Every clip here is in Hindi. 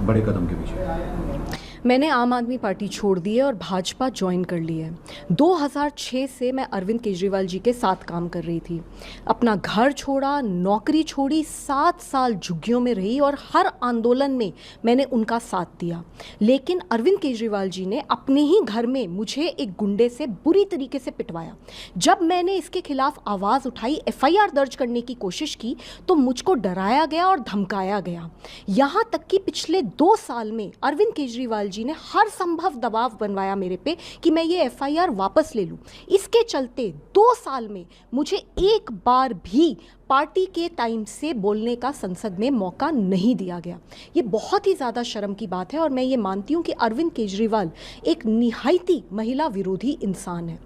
बड़े कदम के पीछे? मैंने आम आदमी पार्टी छोड़ दी है और भाजपा ज्वाइन कर ली है। 2006 से मैं अरविंद केजरीवाल जी के साथ काम कर रही थी। अपना घर छोड़ा, नौकरी छोड़ी, 7 साल झुग्गियों में रही और हर आंदोलन में मैंने उनका साथ दिया। लेकिन अरविंद केजरीवाल जी ने अपने ही घर में मुझे एक गुंडे से बुरी तरीके से पिटवाया। जब मैंने इसके खिलाफ आवाज़ उठाई, FIR दर्ज करने की कोशिश की, तो मुझको डराया गया और धमकाया गया। यहाँ तक कि पिछले 2 साल में अरविंद केजरीवाल जी ने हर संभव दबाव बनवाया मेरे पे कि मैं ये FIR वापस ले लूं। इसके चलते 2 साल में मुझे एक बार भी पार्टी के टाइम से बोलने का संसद में मौका नहीं दिया गया। ये बहुत ही ज़्यादा शर्म की बात है और मैं ये मानती हूँ कि अरविंद केजरीवाल एक निहायती महिला विरोधी इंसान है।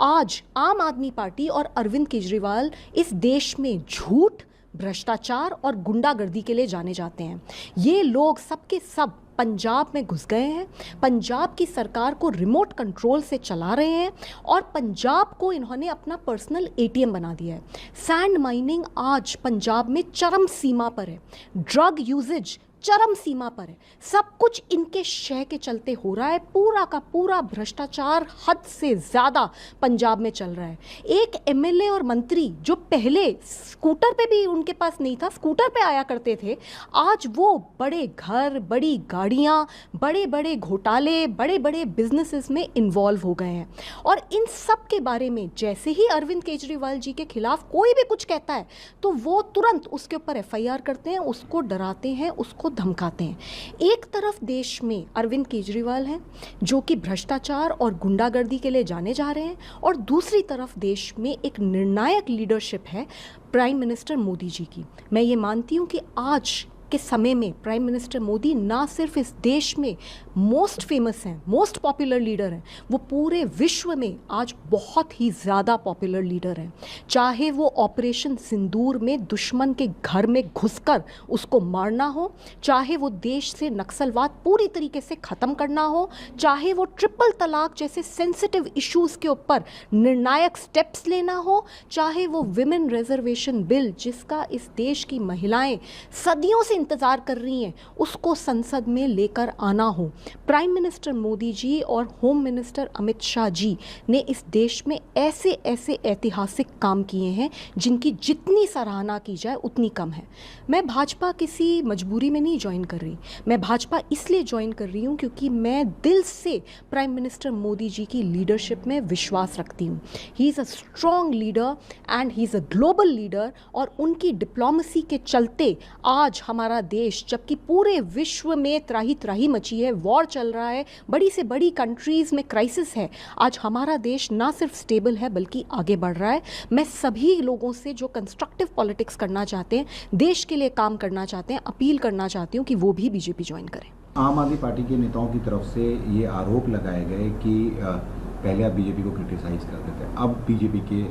आज आम आदमी पार्टी और अरविंद केजरीवाल इस देश में झूठ, भ्रष्टाचार और गुंडागर्दी के लिए जाने जाते हैं। ये लोग सबके सब पंजाब में घुस गए हैं, पंजाब की सरकार को रिमोट कंट्रोल से चला रहे हैं और पंजाब को इन्होंने अपना पर्सनल ATM बना दिया है। सैंड माइनिंग आज पंजाब में चरम सीमा पर है, ड्रग यूजेज चरम सीमा पर है। सब कुछ इनके शय के चलते हो रहा है। पूरा का पूरा भ्रष्टाचार हद से ज़्यादा पंजाब में चल रहा है। एक MLA और मंत्री जो पहले स्कूटर पे भी उनके पास नहीं था, स्कूटर पे आया करते थे, आज वो बड़े घर, बड़ी गाड़ियाँ, बड़े बड़े घोटाले, बड़े बड़े बिजनेसेस में इन्वॉल्व हो गए हैं। और इन सब के बारे में जैसे ही अरविंद केजरीवाल जी के खिलाफ कोई भी कुछ कहता है तो वो तुरंत उसके ऊपर FIR करते हैं, उसको डराते हैं, उसको धमकाते हैं। एक तरफ देश में अरविंद केजरीवाल हैं जो कि भ्रष्टाचार और गुंडागर्दी के लिए जाने जा रहे हैं, और दूसरी तरफ देश में एक निर्णायक लीडरशिप है प्राइम मिनिस्टर मोदी जी की। मैं ये मानती हूँ कि आज के समय में प्राइम मिनिस्टर मोदी ना सिर्फ इस देश में मोस्ट फेमस हैं, मोस्ट पॉपुलर लीडर हैं, वो पूरे विश्व में आज बहुत ही ज़्यादा पॉपुलर लीडर हैं। चाहे वो ऑपरेशन सिंदूर में दुश्मन के घर में घुसकर उसको मारना हो, चाहे वो देश से नक्सलवाद पूरी तरीके से ख़त्म करना हो, चाहे वो ट्रिपल तलाक जैसे सेंसिटिव इश्यूज़ के ऊपर निर्णायक स्टेप्स लेना हो, चाहे वो विमेन रिजर्वेशन बिल जिसका इस देश की महिलाएं सदियों से इंतज़ार कर रही हैं उसको संसद में लेकर आना हो। प्राइम मिनिस्टर मोदी जी और होम मिनिस्टर अमित शाह जी ने इस देश में ऐसे ऐसे ऐतिहासिक काम किए हैं जिनकी जितनी सराहना की जाए उतनी कम है। मैं भाजपा किसी मजबूरी में नहीं ज्वाइन कर रही, मैं भाजपा इसलिए ज्वाइन कर रही हूँ क्योंकि मैं दिल से प्राइम मिनिस्टर मोदी जी की लीडरशिप में विश्वास रखती हूँ। He is a strong leader and he is a global leader, और उनकी डिप्लोमेसी के चलते आज हमारा देश, जबकि पूरे विश्व में त्राही त्राही मची है, वॉर चल रहा है, बड़ी से बड़ी कंट्रीज़ में क्राइसिस है, आज हमारा देश ना सिर्फ स्टेबल है बल्कि आगे बढ़ रहा है। मैं सभी लोगों से जो कंस्ट्रक्टिव पॉलिटिक्स करना चाहते हैं, देश के लिए काम करना चाहते हैं, अपील करना चाहती हूँ कि वो भी बीजेपी ज्वाइन करें। आम आदमी पार्टी के नेताओं की तरफ से ये आरोप लगाए गए कि पहले आप बीजेपी को क्रिटिसाइज करते थे, अब बीजेपी के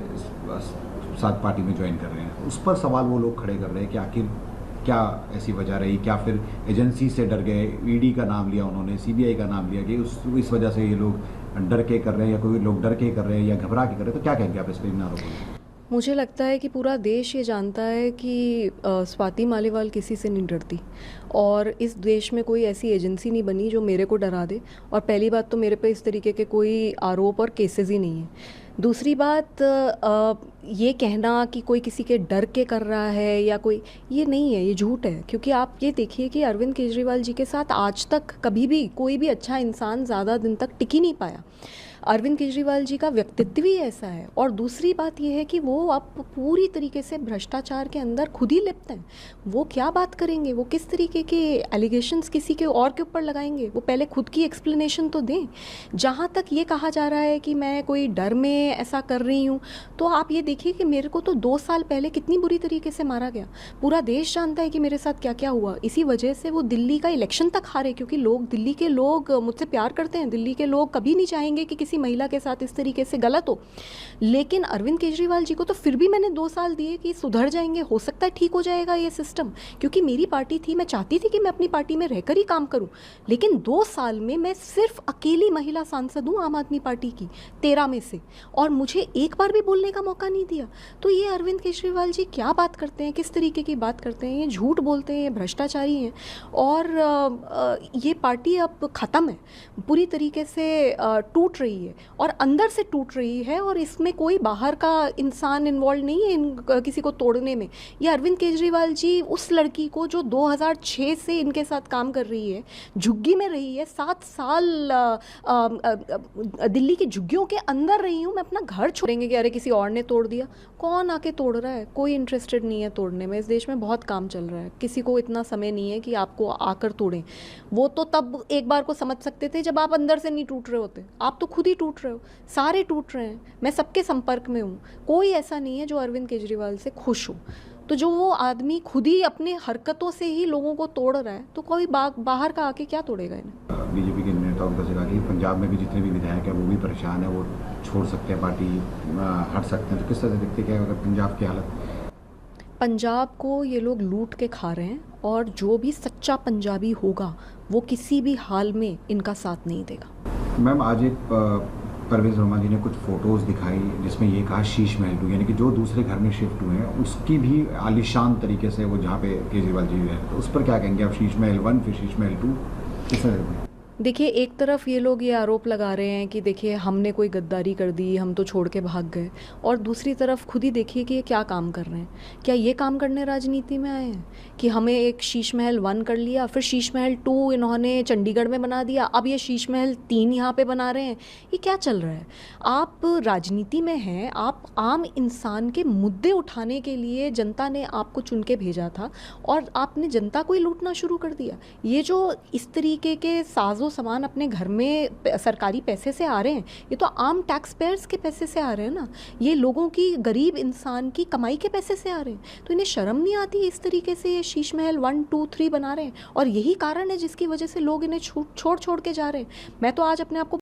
साथ पार्टी में ज्वाइन कर रहे हैं। उस पर सवाल वो लोग खड़े कर रहे हैं कि आखिर क्या ऐसी वजह रही, क्या फिर एजेंसी से डर गए, ईडी का नाम लिया उन्होंने, CBI का नाम लिया कि इस वजह से ये लोग डर के कर रहे हैं, या कोई लोग डर के कर रहे हैं या घबरा के कर रहे हैं, तो क्या कहेंगे आप इस पर इन आरोपों में? मुझे लगता है कि पूरा देश ये जानता है कि स्वाति मालीवाल किसी से नहीं डरती, और इस देश में कोई ऐसी एजेंसी नहीं बनी जो मेरे को डरा दे। और पहली बात तो मेरे पे इस तरीके के कोई आरोप और केसेस ही नहीं है। दूसरी बात, ये कहना कि कोई किसी के डर के कर रहा है या कोई, ये नहीं है, ये झूठ है। क्योंकि आप ये देखिए कि अरविंद केजरीवाल जी के साथ आज तक कभी भी कोई भी अच्छा इंसान ज़्यादा दिन तक टिक ही नहीं पाया। अरविंद केजरीवाल जी का व्यक्तित्व ही ऐसा है। और दूसरी बात यह है कि वो अब पूरी तरीके से भ्रष्टाचार के अंदर खुद ही लिप्त हैं। वो क्या बात करेंगे, वो किस तरीके के एलिगेशंस किसी के और के ऊपर लगाएंगे, वो पहले खुद की एक्सप्लेनेशन तो दें। जहाँ तक ये कहा जा रहा है कि मैं कोई डर में ऐसा कर रही हूँ, तो आप ये देखिए कि मेरे को तो 2 साल पहले कितनी बुरी तरीके से मारा गया। पूरा देश जानता है कि मेरे साथ क्या क्या हुआ। इसी वजह से वो दिल्ली का इलेक्शन तक हारे, क्योंकि लोग, दिल्ली के लोग मुझसे प्यार करते हैं। दिल्ली के लोग कभी नहीं चाहेंगे कि किसी किसी महिला के साथ इस तरीके से गलत हो। लेकिन अरविंद केजरीवाल जी को तो फिर भी मैंने 2 साल दिए कि सुधर जाएंगे, हो सकता है ठीक हो जाएगा ये सिस्टम, क्योंकि मेरी पार्टी थी, मैं चाहती थी कि मैं अपनी पार्टी में रहकर ही काम करूं। लेकिन 2 साल में मैं सिर्फ अकेली महिला सांसद हूं आम आदमी पार्टी की 13 में से, और मुझे एक बार भी बोलने का मौका नहीं दिया। तो ये अरविंद केजरीवाल जी क्या बात करते हैं, किस तरीके की बात करते हैं, ये झूठ बोलते हैं, ये भ्रष्टाचारी हैं। और ये पार्टी अब ख़त्म है, पूरी तरीके से टूट रही है और अंदर से टूट रही है, और इसमें कोई बाहर का इंसान इन्वॉल्व नहीं है किसी को तोड़ने में। ये अरविंद केजरीवाल जी उस लड़की को जो 2006 से इनके साथ काम कर रही है, झुग्गी में रही है, 7 साल दिल्ली की झुग्गियों के अंदर रही हूँ, मैं अपना घर छोड़ेंगे कि अरे किसी और ने तोड़ दिया। कौन आके तोड़ रहा है? कोई इंटरेस्टेड नहीं है तोड़ने में। इस देश में बहुत काम चल रहा है, किसी को इतना समय नहीं है कि आपको आकर तोड़ें। वो तो तब एक बार को समझ सकते थे जब आप अंदर से नहीं टूट रहे होते, आप तो खुद ही टूट रहे हो, सारे टूट रहे हैं। मैं सबके संपर्क में हूँ, कोई ऐसा नहीं है जो अरविंद केजरीवाल से खुश हो। तो जो वो आदमी खुद ही अपने हरकतों से ही लोगों को तोड़ रहा है, तो कोई बाहर का आके क्या तोड़ेगा इन्हें? बीजेपी के नेताओं ने कहा कि पंजाब में भी जितने भी विधायक हैं वो भी परेशान है, वो छोड़ सकते हैं पार्टी, हट सकते हैं। तो किस तरह से देखते हैं अगर पंजाब की हालत? पंजाब को ये लोग लूट के खा रहे हैं, और जो भी सच्चा पंजाबी होगा वो किसी भी हाल में इनका साथ नहीं देगा। मैम, आज एक परवेज़ रोमा जी ने कुछ फ़ोटोज़ दिखाई जिसमें ये कहा शीश महल 2, यानी कि जो दूसरे घर में शिफ्ट हुए हैं उसकी भी आलीशान तरीके से वो जहाँ पे केजरीवाल जी है, तो उस पर क्या कहेंगे आप? शीश महल 1 फिर शीश महल 2 किस तरह? देखिए, एक तरफ ये लोग ये आरोप लगा रहे हैं कि देखिए हमने कोई गद्दारी कर दी, हम तो छोड़ के भाग गए, और दूसरी तरफ खुद ही देखिए कि ये क्या काम कर रहे हैं। क्या ये काम करने राजनीति में आए हैं कि हमें एक शीश महल 1 कर लिया, फिर शीश महल 2 इन्होंने चंडीगढ़ में बना दिया, अब ये शीश महल 3 यहाँ पे बना रहे हैं? ये क्या चल रहा है? आप राजनीति में हैं, आप आम इंसान के मुद्दे उठाने के लिए जनता ने आपको चुन के भेजा था, और आपने जनता को ही लूटना शुरू कर दिया। ये जो इस तरीके के साजो सामान अपने घर में सरकारी पैसे से आ रहे हैं, ये तो आम टैक्स पेयर्स के पैसे से आ रहे हैं ना, ये लोगों की, गरीब इंसान की कमाई के पैसे से आ रहे हैं। तो इन्हें शर्म नहीं आती इस तरीके से ये शीश महल 1, 2, 3 बना रहे हैं? और यही कारण है जिसकी वजह से लोग इन्हें छोड़ छोड़ के जा रहे हैं। मैं तो आज अपने आप को